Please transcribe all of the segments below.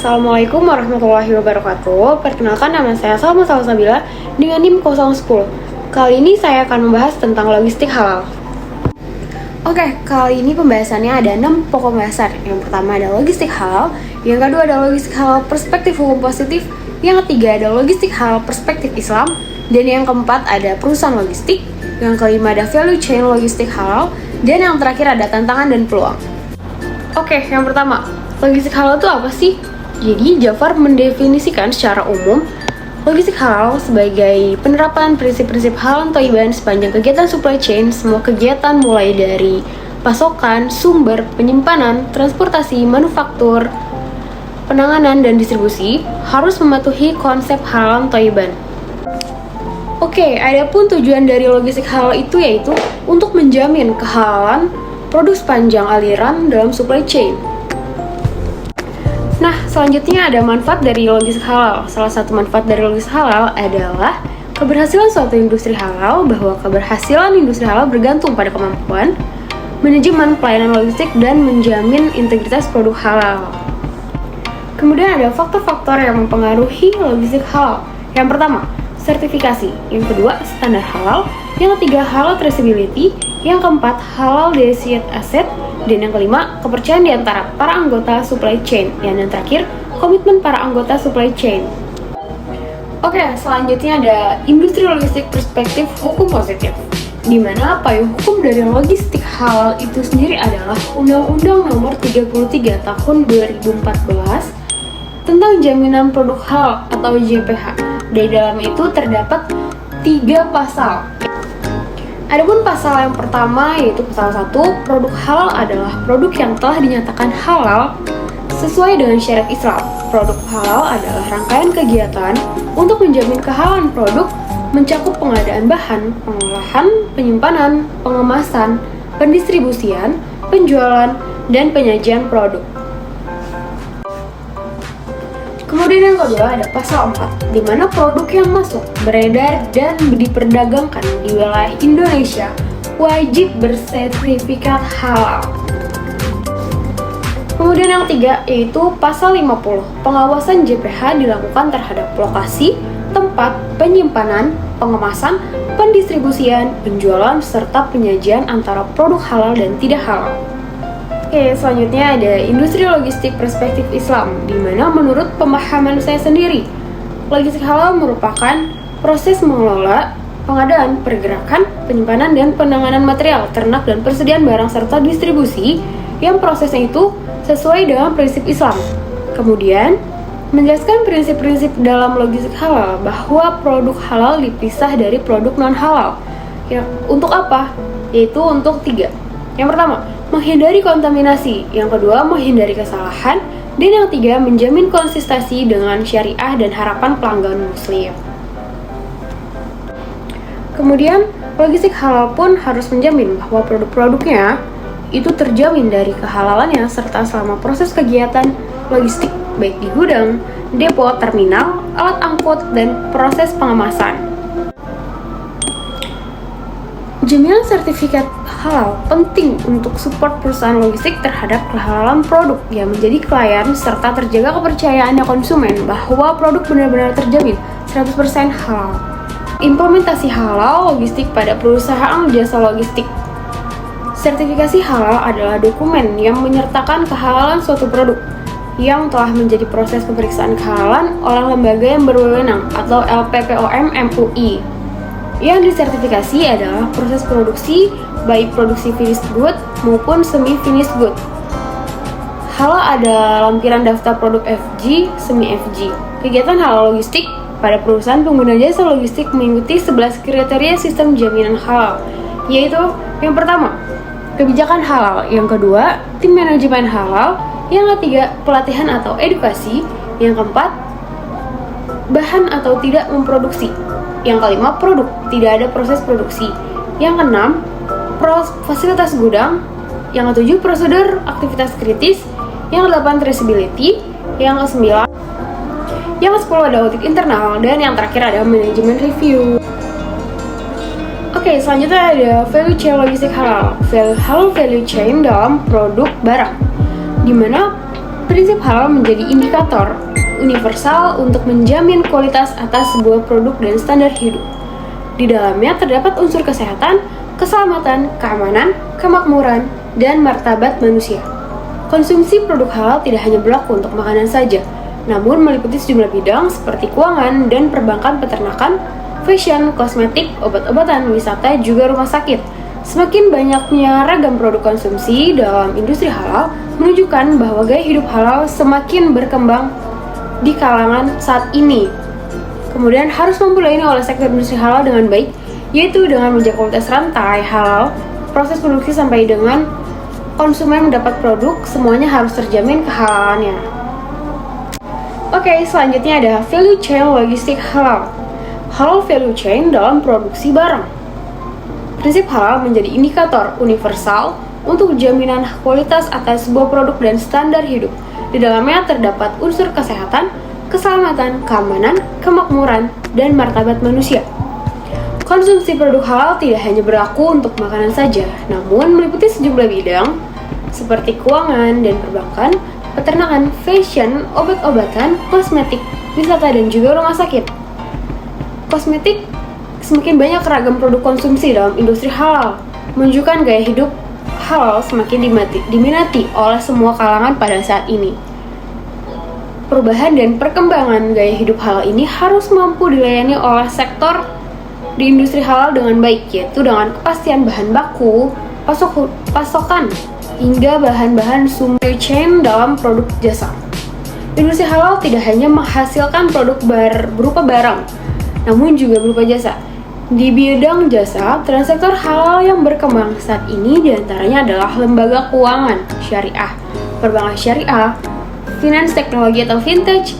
Assalamualaikum warahmatullahi wabarakatuh. Perkenalkan, nama saya Salma Salsabila dengan NIM 010. Kali ini saya akan membahas tentang logistik halal. Oke, kali ini pembahasannya ada 6 pokok dasar. Yang pertama ada logistik halal, yang kedua ada logistik halal perspektif hukum positif, yang ketiga ada logistik halal perspektif Islam, dan yang keempat ada perusahaan logistik, yang kelima ada value chain logistik halal, dan yang terakhir ada tantangan dan peluang. Oke, yang pertama, logistik halal itu apa sih? Jadi, Jafar mendefinisikan secara umum logistik halal sebagai penerapan prinsip-prinsip halal thayyiban sepanjang kegiatan supply chain. Semua kegiatan mulai dari pasokan, sumber, penyimpanan, transportasi, manufaktur, penanganan, dan distribusi harus mematuhi konsep halal thayyiban. Oke, adapun tujuan dari logistik halal itu yaitu untuk menjamin kehalalan produk sepanjang aliran dalam supply chain. Nah, selanjutnya ada manfaat dari logistik halal. Salah satu manfaat dari logistik halal adalah keberhasilan suatu industri halal, bahwa keberhasilan industri halal bergantung pada kemampuan manajemen pelayanan logistik dan menjamin integritas produk halal. Kemudian ada faktor-faktor yang mempengaruhi logistik halal. Yang pertama, sertifikasi. Yang kedua, standar halal. Yang ketiga, halal traceability. Yang keempat, halal designated asset. Dan yang kelima, kepercayaan di antara para anggota supply chain. Dan yang terakhir, komitmen para anggota supply chain. Oke, selanjutnya ada industri logistik perspektif hukum positif, di mana payung hukum dari logistik halal itu sendiri adalah Undang-Undang Nomor 33 Tahun 2014 tentang Jaminan Produk Halal atau JPH. Di dalam itu terdapat 3 pasal. Adapun pasal yang pertama yaitu pasal 1, produk halal adalah produk yang telah dinyatakan halal sesuai dengan syariat Islam. Produk halal adalah rangkaian kegiatan untuk menjamin kehalalan produk, mencakup pengadaan bahan, pengolahan, penyimpanan, pengemasan, pendistribusian, penjualan, dan penyajian produk. Kemudian yang kedua ada pasal 4, di mana produk yang masuk, beredar, dan diperdagangkan di wilayah Indonesia wajib bersertifikat halal. Kemudian yang ketiga yaitu pasal 50, pengawasan JPH dilakukan terhadap lokasi, tempat, penyimpanan, pengemasan, pendistribusian, penjualan, serta penyajian antara produk halal dan tidak halal. Oke, selanjutnya ada industri logistik perspektif Islam, di mana menurut pemahaman saya sendiri, logistik halal merupakan proses mengelola, pengadaan, pergerakan, penyimpanan, dan penanganan material, ternak, dan persediaan barang serta distribusi yang prosesnya itu sesuai dengan prinsip Islam. Kemudian, menjelaskan prinsip-prinsip dalam logistik halal, bahwa produk halal dipisah dari produk non-halal. Ya, untuk apa? Yaitu untuk 3. Yang pertama, menghindari kontaminasi. Yang kedua, menghindari kesalahan. Dan yang ketiga, menjamin konsistensi dengan syariah dan harapan pelanggan muslim. Kemudian, logistik halal pun harus menjamin bahwa produk-produknya itu terjamin dari kehalalannya serta selama proses kegiatan logistik, baik di gudang, depo, terminal, alat angkut, dan proses pengemasan. Jaminan sertifikat halal penting untuk support perusahaan logistik terhadap kehalalan produk yang menjadi klien serta terjaga kepercayaannya konsumen bahwa produk benar-benar terjamin 100% halal. Implementasi halal logistik pada perusahaan jasa logistik. Sertifikasi halal adalah dokumen yang menyertakan kehalalan suatu produk yang telah menjadi proses pemeriksaan kehalalan oleh lembaga yang berwenang atau LPPOM MUI. Yang disertifikasi adalah proses produksi, baik produksi finished good maupun semi-finished good. Halal ada lampiran daftar produk FG, semi-FG. Kegiatan halal logistik pada perusahaan pengguna jasa logistik mengikuti 11 kriteria sistem jaminan halal, yaitu yang pertama, kebijakan halal. Yang kedua, tim manajemen halal. Yang ketiga, pelatihan atau edukasi. Yang keempat, bahan atau tidak memproduksi. Yang kelima, produk, tidak ada proses produksi. Yang keenam, fasilitas gudang. Yang ketujuh, prosedur aktivitas kritis. Yang kedelapan, traceability. Yang kesembilan, yang kesepuluh ada audit internal. Dan yang terakhir ada manajemen review. Oke, selanjutnya ada value chain logistik halal. Halal value chain dalam produk barang, di mana Prinsip halal menjadi indikator universal untuk menjamin kualitas atas sebuah produk dan standar hidup. Di dalamnya terdapat unsur kesehatan, keselamatan, keamanan, kemakmuran, dan martabat manusia. Konsumsi produk halal tidak hanya berlaku untuk makanan saja, namun meliputi sejumlah bidang seperti keuangan dan perbankan, peternakan, fashion, kosmetik, obat-obatan, wisata, juga rumah sakit. Semakin banyaknya ragam produk konsumsi dalam industri halal menunjukkan bahwa gaya hidup halal semakin berkembang di kalangan saat ini. Kemudian harus mampu dilayani oleh sektor industri halal dengan baik, yaitu dengan menjaga kualitas rantai halal, proses produksi sampai dengan konsumen mendapat produk, semuanya harus terjamin kehalalannya. Oke, selanjutnya ada value chain logistik halal. Halal value chain dalam produksi barang. Prinsip halal menjadi indikator universal untuk jaminan kualitas atas sebuah produk dan standar hidup. Di dalamnya terdapat unsur kesehatan, keselamatan, keamanan, kemakmuran, dan martabat manusia. Konsumsi produk halal tidak hanya berlaku untuk makanan saja, namun meliputi sejumlah bidang seperti keuangan dan perbankan, peternakan, fashion, obat-obatan, kosmetik, wisata, dan juga rumah sakit. Kosmetik, semakin banyak ragam produk konsumsi dalam industri halal, menunjukkan gaya hidup halal semakin diminati oleh semua kalangan pada saat ini. Perubahan dan perkembangan gaya hidup halal ini harus mampu dilayani oleh sektor di industri halal dengan baik, yaitu dengan kepastian bahan baku, pasokan, hingga bahan-bahan sumber chain dalam produk jasa. Industri halal tidak hanya menghasilkan produk berupa barang, namun juga berupa jasa. Di bidang jasa, sektor halal yang berkembang saat ini diantaranya adalah lembaga keuangan syariah, perbankan syariah, finance teknologi atau vintage,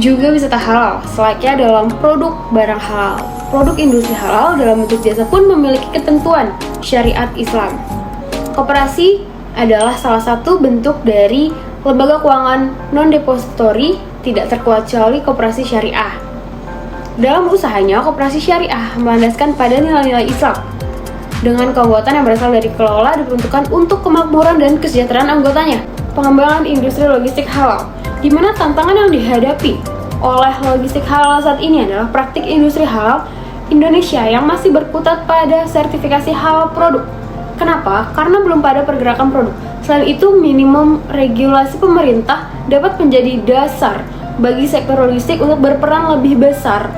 juga wisata halal, selayaknya dalam produk barang halal. Produk industri halal dalam bentuk jasa pun memiliki ketentuan syariat Islam. Koperasi adalah salah satu bentuk dari lembaga keuangan non-depository, tidak terkecuali koperasi syariah. Dalam usahanya, koperasi syariah melandaskan pada nilai-nilai Islam dengan keanggotaan yang berasal dari kelola diperuntukkan untuk kemakmuran dan kesejahteraan anggotanya. Pengembangan industri logistik halal, di mana tantangan yang dihadapi oleh logistik halal saat ini adalah praktik industri halal Indonesia yang masih berkutat pada sertifikasi halal produk. Kenapa? Karena belum pada pergerakan produk. Selain itu, minimum regulasi pemerintah dapat menjadi dasar bagi sektor logistik untuk berperan lebih besar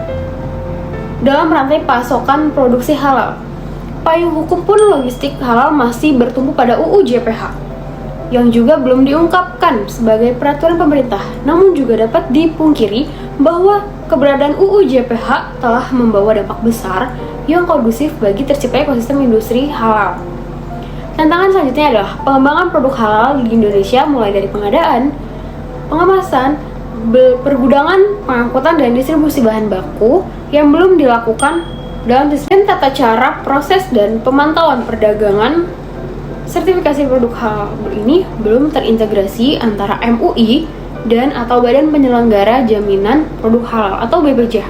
dalam rantai pasokan produksi halal. Payung hukum pun logistik halal masih bertumpu pada UU JPH yang juga belum diungkapkan sebagai peraturan pemerintah. Namun juga dapat dipungkiri bahwa keberadaan UU JPH telah membawa dampak besar yang kondusif bagi terciptanya ekosistem industri halal. Tantangan selanjutnya adalah pengembangan produk halal di Indonesia, mulai dari pengadaan, pengemasan, pergudangan, pengangkutan, dan distribusi bahan baku yang belum dilakukan dalam sistem tata cara, proses, dan pemantauan perdagangan. Sertifikasi produk halal ini belum terintegrasi antara MUI dan atau Badan Penyelenggara Jaminan Produk Halal atau BPJH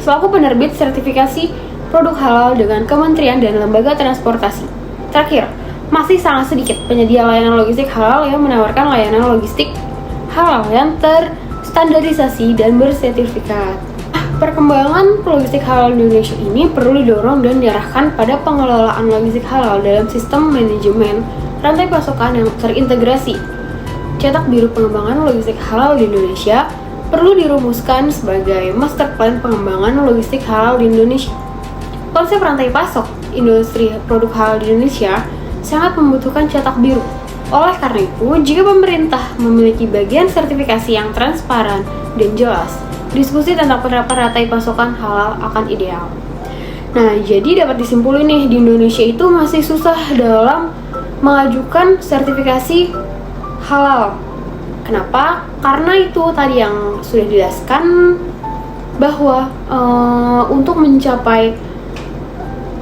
selaku penerbit sertifikasi produk halal dengan kementerian dan lembaga transportasi. Terakhir, masih sangat sedikit penyedia layanan logistik halal yang menawarkan layanan logistik halal yang terstandarisasi dan bersertifikat. Perkembangan logistik halal di Indonesia ini perlu didorong dan diarahkan pada pengelolaan logistik halal dalam sistem manajemen rantai pasokan yang terintegrasi. Cetak biru pengembangan logistik halal di Indonesia perlu dirumuskan sebagai master plan pengembangan logistik halal di Indonesia. Konsep rantai pasok industri produk halal di Indonesia sangat membutuhkan cetak biru. Oleh karena itu, jika pemerintah memiliki bagian sertifikasi yang transparan dan jelas, diskusi tentang penerapan rantai pasokan halal akan ideal. Nah, jadi dapat disimpulkan nih, di Indonesia itu masih susah dalam mengajukan sertifikasi halal. Kenapa? Karena itu tadi yang sudah dijelaskan bahwa untuk mencapai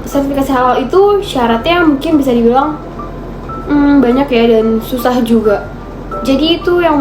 sertifikasi halal itu syaratnya mungkin bisa dibilang banyak ya dan susah juga. Jadi itu yang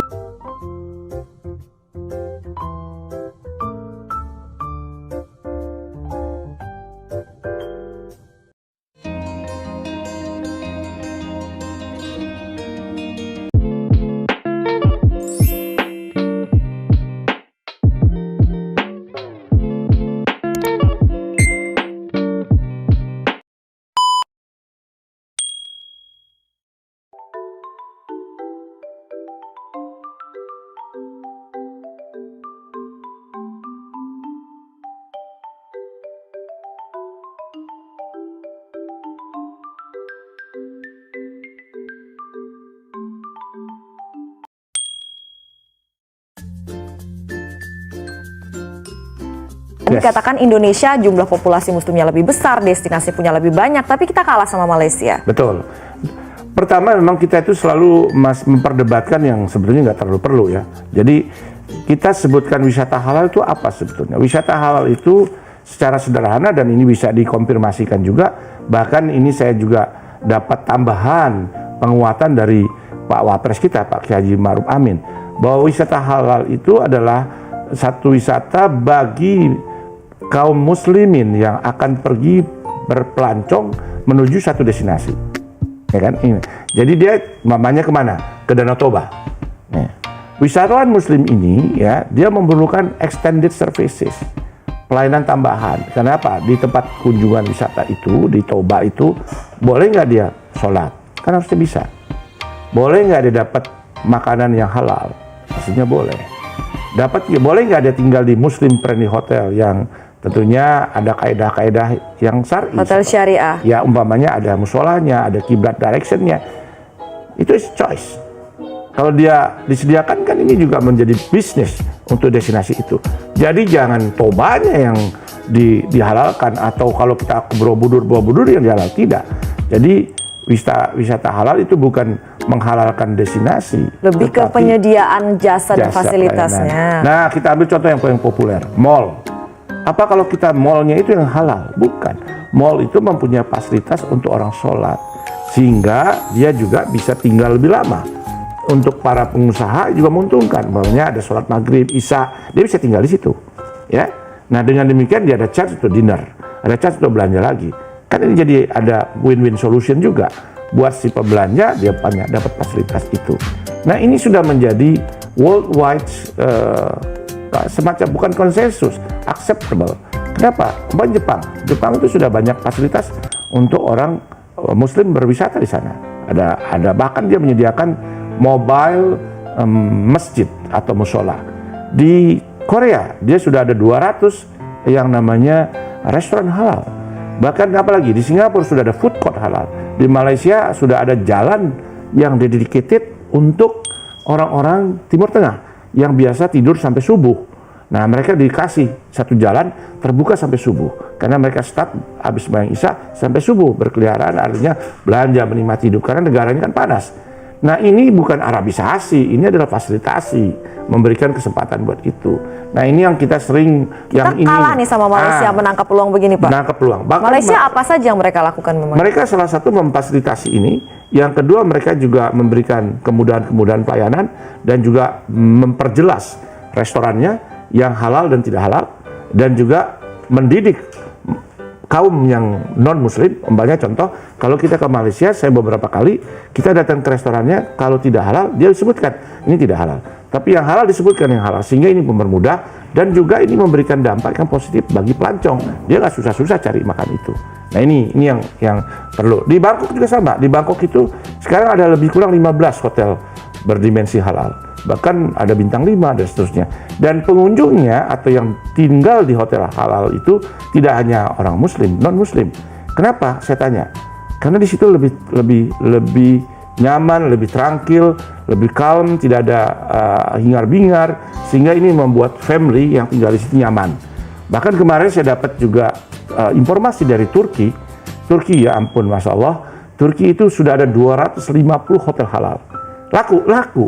Dikatakan Indonesia jumlah populasi muslimnya lebih besar, destinasi punya lebih banyak, tapi kita kalah sama Malaysia. Betul. Pertama memang kita itu selalu memperdebatkan yang sebetulnya nggak terlalu perlu ya. Jadi kita sebutkan wisata halal itu apa sebetulnya? Wisata halal itu secara sederhana, dan ini bisa dikonfirmasikan juga, bahkan ini saya juga dapat tambahan penguatan dari Pak Wapres kita, Pak Kiai Haji Ma'ruf Amin, bahwa wisata halal itu adalah satu wisata bagi kaum muslimin yang akan pergi berpelancong menuju satu destinasi, ya kan? Ini. Jadi dia mamanya kemana? Ke Danau Toba. Nah, wisatawan muslim ini ya, dia memerlukan extended services, pelayanan tambahan. Kenapa? Di tempat kunjungan wisata itu, di Toba itu, boleh nggak dia sholat? Kan harusnya bisa. Boleh nggak dia dapat makanan yang halal? Maksudnya boleh. Boleh nggak dia tinggal di Muslim friendly hotel yang tentunya ada kaedah-kaedah yang syar'i. Hotel syariah. Ya, umpamanya ada musolanya, ada kiblat directionnya. Itu is choice. Kalau dia disediakan, kan ini juga menjadi bisnis untuk destinasi itu. Jadi jangan Tobanya yang dihalalkan, atau kalau kita ke Borobudur yang dihalal, tidak. Jadi wisata halal itu bukan menghalalkan destinasi, lebih ke penyediaan jasa dan fasilitasnya. Nah, kita ambil contoh yang paling populer, mall. Apa kalau kita mallnya itu yang halal? Bukan. Mall itu mempunyai fasilitas untuk orang sholat, sehingga dia juga bisa tinggal lebih lama. Untuk para pengusaha juga menguntungkan, makanya ada sholat maghrib, isya, dia bisa tinggal di situ, ya. Nah, dengan demikian dia ada charge untuk dinner, ada charge untuk belanja lagi. Kan ini jadi ada win-win solution juga buat si pembelanja, dia banyak dapat fasilitas itu. Nah, ini sudah menjadi worldwide semacam bukan konsensus, acceptable. Kenapa? Kemarin Jepang itu sudah banyak fasilitas untuk orang Muslim berwisata di sana. Ada bahkan dia menyediakan mobile masjid atau musola. Di Korea dia sudah ada 200 yang namanya restoran halal. Bahkan apalagi di Singapura sudah ada food court halal. Di Malaysia sudah ada jalan yang dedicated untuk orang-orang Timur Tengah yang biasa tidur sampai subuh. Nah, mereka dikasih satu jalan terbuka sampai subuh, karena mereka start habis sembahyang isya sampai subuh berkeliaran, artinya belanja, menikmati hidup, karena negaranya kan panas. Nah, ini bukan Arabisasi, ini adalah fasilitasi, memberikan kesempatan buat itu. Nah, ini yang kita sering kita kalah nih sama Malaysia menangkap peluang begini, Pak. Menangkap peluang. Bahkan Malaysia apa saja yang mereka lakukan memang? Mereka salah satu memfasilitasi ini. Yang kedua, mereka juga memberikan kemudahan-kemudahan pelayanan dan juga memperjelas restorannya yang halal dan tidak halal, dan juga mendidik kaum yang non-muslim. Umpamanya contoh, kalau kita ke Malaysia, saya beberapa kali, kita datang ke restorannya, kalau tidak halal, dia disebutkan, ini tidak halal. Tapi yang halal disebutkan yang halal, sehingga ini mempermudah, dan juga ini memberikan dampak yang positif bagi pelancong. Dia nggak susah-susah cari makan itu. Nah, ini yang perlu. Di Bangkok juga sama. Di Bangkok itu sekarang ada lebih kurang 15 hotel berdimensi halal. Bahkan ada bintang 5 dan seterusnya. Dan pengunjungnya atau yang tinggal di hotel halal itu tidak hanya orang muslim, non-muslim. Kenapa? Saya tanya. Karena di situ lebih nyaman, lebih tranquil, lebih calm, tidak ada hingar-bingar, sehingga ini membuat family yang tinggal di situ nyaman. Bahkan kemarin saya dapat juga informasi dari Turki, ya ampun, Masya Allah, Turki itu sudah ada 250 hotel halal. Laku.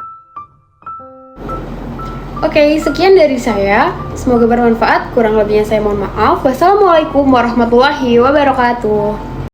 Oke, sekian dari saya. Semoga bermanfaat. Kurang lebihnya saya mohon maaf. Wassalamualaikum warahmatullahi wabarakatuh.